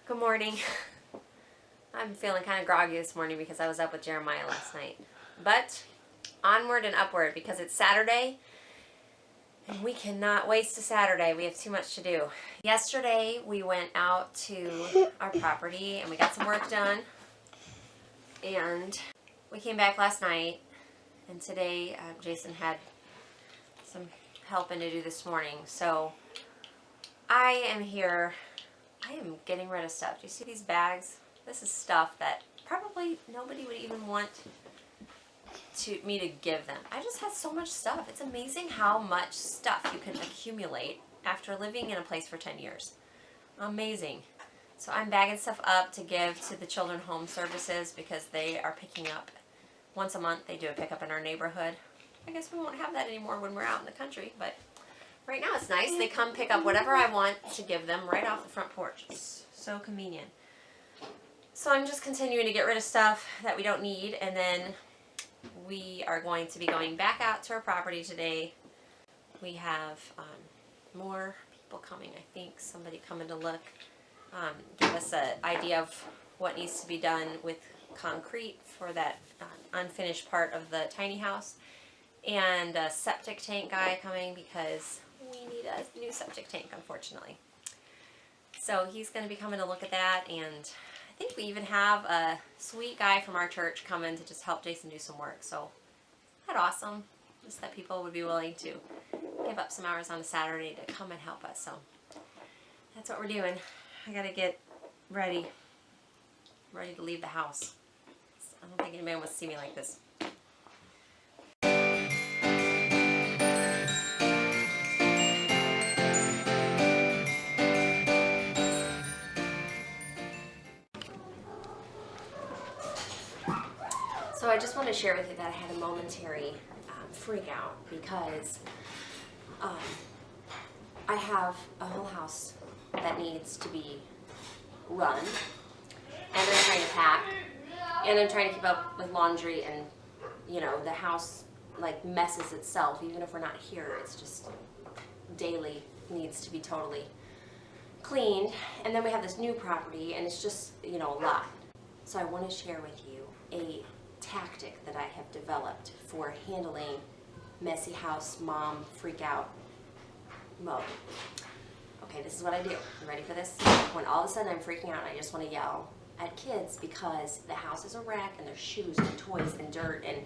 Good morning. I'm feeling kind of groggy this morning because I was up with Jeremiah last night. But onward and upward because it's Saturday and we cannot waste a Saturday. We have too much to do. Yesterday we went out to our property and we got some work done. And we came back last night and today Jason had some helping to do this morning. So I am here. I am getting rid of stuff. Do you see these bags? This is stuff that probably nobody would even want me to give them. I just have so much stuff. It's amazing how much stuff you can accumulate after living in a place for 10 years. Amazing. So I'm bagging stuff up to give to the Children's Home Services because they are picking up once a month. They do a pickup in our neighborhood. I guess we won't have that anymore when we're out in the country, but right now it's nice. They come pick up whatever I want to give them right off the front porch. It's so convenient. So I'm just continuing to get rid of stuff that we don't need, and then we are going to be going back out to our property today. We have more people coming. I think somebody coming to look, give us an idea of what needs to be done with concrete for that unfinished part of the tiny house, and a septic tank guy coming because we need a new septic tank, unfortunately. So he's going to be coming to look at that, and I think we even have a sweet guy from our church coming to just help Jason do some work. So that's awesome. Just that people would be willing to give up some hours on a Saturday to come and help us. So that's what we're doing. I got to get ready to leave the house. I don't think anybody wants to see me like this. So I just want to share with you that I had a momentary freak out because I have a whole house that needs to be run, and I'm trying to pack, and I'm trying to keep up with laundry, and you know, the house like messes itself. Even if we're not here, it's just daily needs to be totally cleaned. And then we have this new property, and it's just, you know, a lot. So I want to share with you a tactic that I have developed for handling messy house mom freak out mode. Okay, this is what I do. You ready for this? When all of a sudden I'm freaking out and I just want to yell at kids because the house is a wreck and there's shoes and toys and dirt and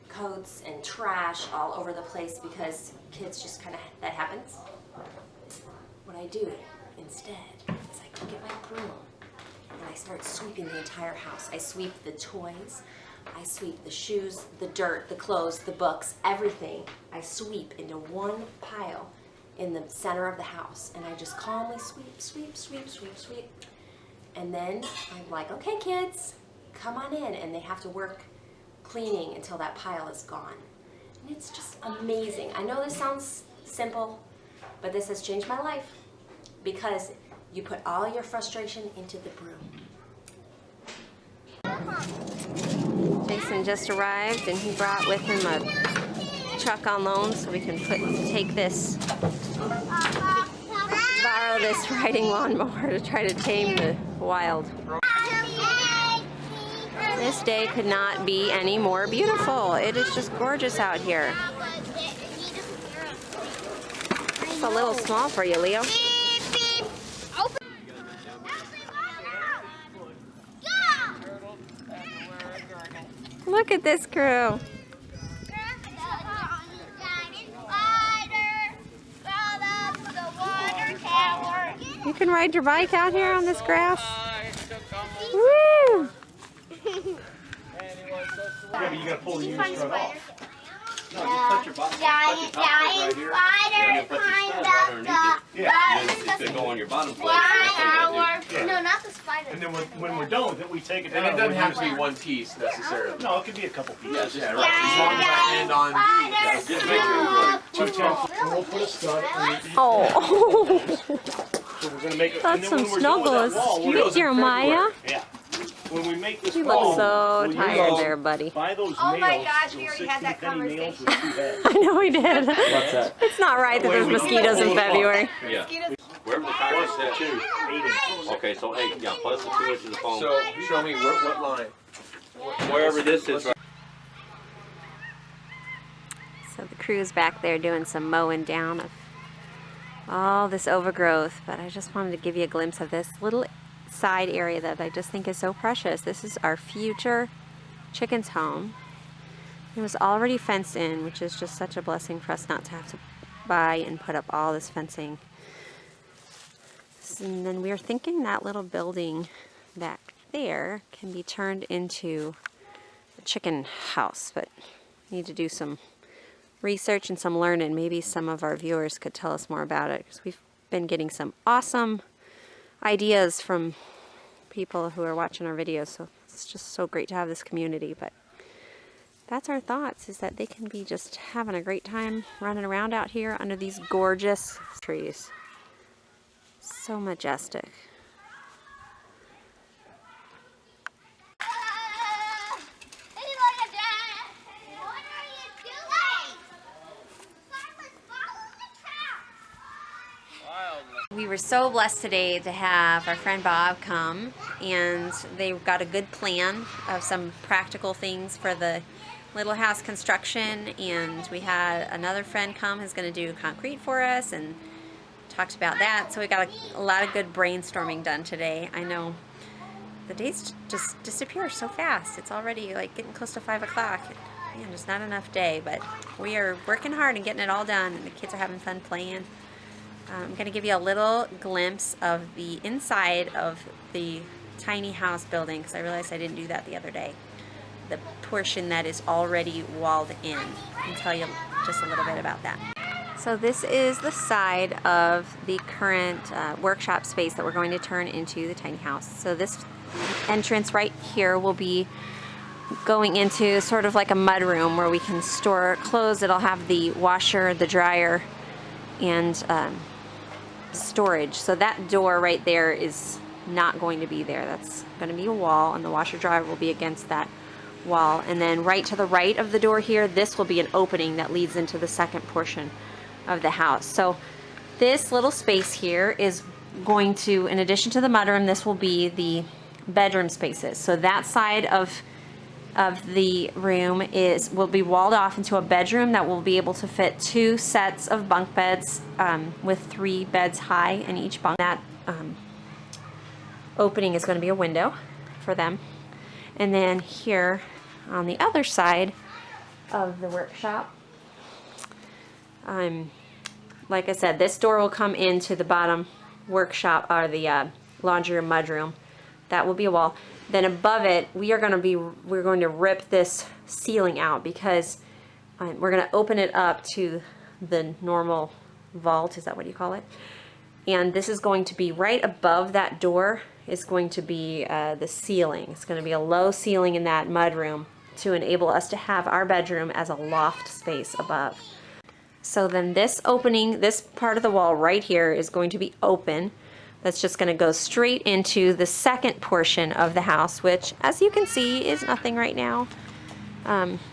coats and trash all over the place because kids just kind of, that happens. What I do instead is I go get my broom and I start sweeping the entire house. I sweep the toys, I sweep the shoes, the dirt, the clothes, the books, everything. I sweep into one pile in the center of the house, and I just calmly sweep, sweep, sweep, sweep, sweep. And then I'm like, okay kids, come on in, and they have to work cleaning until that pile is gone. And it's just amazing. I know this sounds simple, but this has changed my life because you put all your frustration into the broom. Jason just arrived and he brought with him a truck on loan so we can take this, borrow this riding lawnmower to try to tame the wild. This day could not be any more beautiful. It is just gorgeous out here. It's a little small for you, Leo. Look at this crew. You can ride your bike out here on this grass. Woo! Yeah, but you gotta pull the unit strut off. No, just put your bottom giant right here. spider climbed up the Yeah, and then go on your bottom plate. Yeah. No, not the spider. And then when we're done with it, we take it down. And it doesn't have to be one piece necessarily. No, it could be a couple pieces. Yeah, right. As long as I end on these, just make sure you put 2 10. We'll put a stud. Oh, So we're gonna make it. that's some snuggles. Cute, Jeremiah. Yeah. When we make this You wall, look so we'll tired use there, buddy. Buy those Oh my nails, gosh, those we already 60 had that penny nails conversation. with 2 heads. I know we did. What's that? It's not right that there's mosquitoes in February. Yeah. Wherever the timer's set. 2, 8 Okay, so 8, yeah, plus the 2 inches of foam. So show me what line. Wherever this is right. So the crew's back there doing some mowing down of all this overgrowth, but I just wanted to give you a glimpse of this little side area that I just think is so precious. This is our future chicken's home. It was already fenced in, which is just such a blessing for us not to have to buy and put up all this fencing. And then we were thinking that little building back there can be turned into a chicken house, but need to do some research and some learning. Maybe some of our viewers could tell us more about it, because we've been getting some awesome ideas from people who are watching our videos, so it's just so great to have this community. But that's our thoughts, is that they can be just having a great time running around out here under these gorgeous trees. So majestic. We were so blessed today to have our friend Bob come, and they got a good plan of some practical things for the little house construction. And we had another friend come who's going to do concrete for us and talked about that. So we got a lot of good brainstorming done today. I know the days just disappear so fast. It's already like getting close to 5 o'clock. Man, there's not enough day, but we are working hard and getting it all done, and the kids are having fun playing. I'm going to give you a little glimpse of the inside of the tiny house building, because I realized I didn't do that the other day. The portion that is already walled in. I'll tell you just a little bit about that. So this is the side of the current workshop space that we're going to turn into the tiny house. So this entrance right here will be going into sort of like a mud room where we can store clothes. It'll have the washer, the dryer, and storage. So that door right there is not going to be there. That's going to be a wall, and the washer dryer will be against that wall. And then right to the right of the door here, this will be an opening that leads into the second portion of the house. So this little space here is going to, in addition to the mudroom, this will be the bedroom spaces. So that side of the room will be walled off into a bedroom that will be able to fit 2 sets of bunk beds with 3 beds high in each bunk. That opening is going to be a window for them. And then here on the other side of the workshop, like I said, this door will come into the bottom workshop, or the laundry or mudroom. That will be a wall. Then above it, we're going to rip this ceiling out, because we're going to open it up to the normal vault. Is that what you call it? And this is going to be right above that door. Is going to be the ceiling. It's going to be a low ceiling in that mudroom to enable us to have our bedroom as a loft space above. So then this opening, this part of the wall right here, is going to be open. That's just going to go straight into the second portion of the house, which, as you can see, is nothing right now.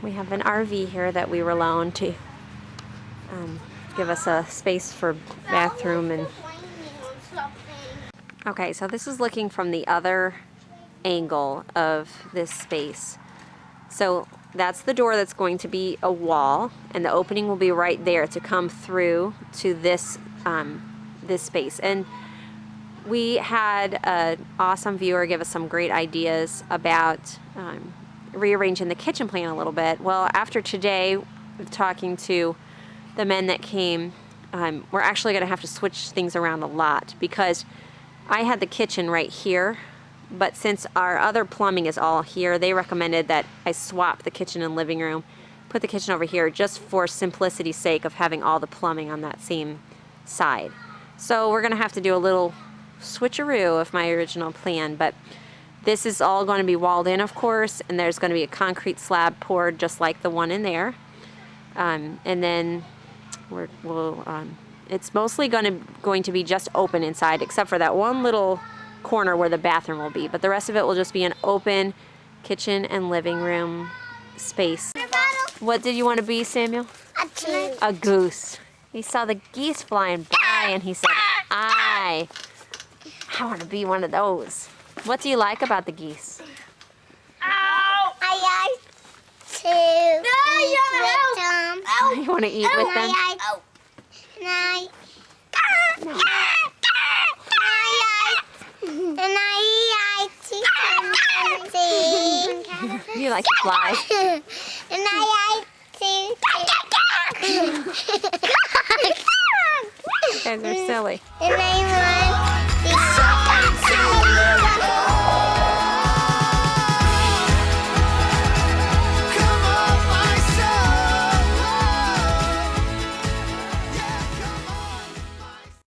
We have an RV here that we were loaned to give us a space for bathroom. And okay, so this is looking from the other angle of this space. So that's the door that's going to be a wall, and the opening will be right there to come through to this this space. And we had an awesome viewer give us some great ideas about rearranging the kitchen plan a little bit. Well, after today, talking to the men that came, we're actually going to have to switch things around a lot, because I had the kitchen right here, but since our other plumbing is all here, they recommended that I swap the kitchen and living room, put the kitchen over here, just for simplicity's sake of having all the plumbing on that same side. So we're going to have to do a little switcheroo of my original plan, but this is all going to be walled in, of course, and there's going to be a concrete slab poured just like the one in there. And then it's mostly going to be just open inside, except for that one little corner where the bathroom will be, but the rest of it will just be an open kitchen and living room space. What did you want to be, Samuel? A goose. A goose. He saw the geese flying by and he said, I my. I want to be one of those. What do you like about the geese? I like to eat with them. You want to eat with them? You like to fly? And I like to. You guys are silly. And I like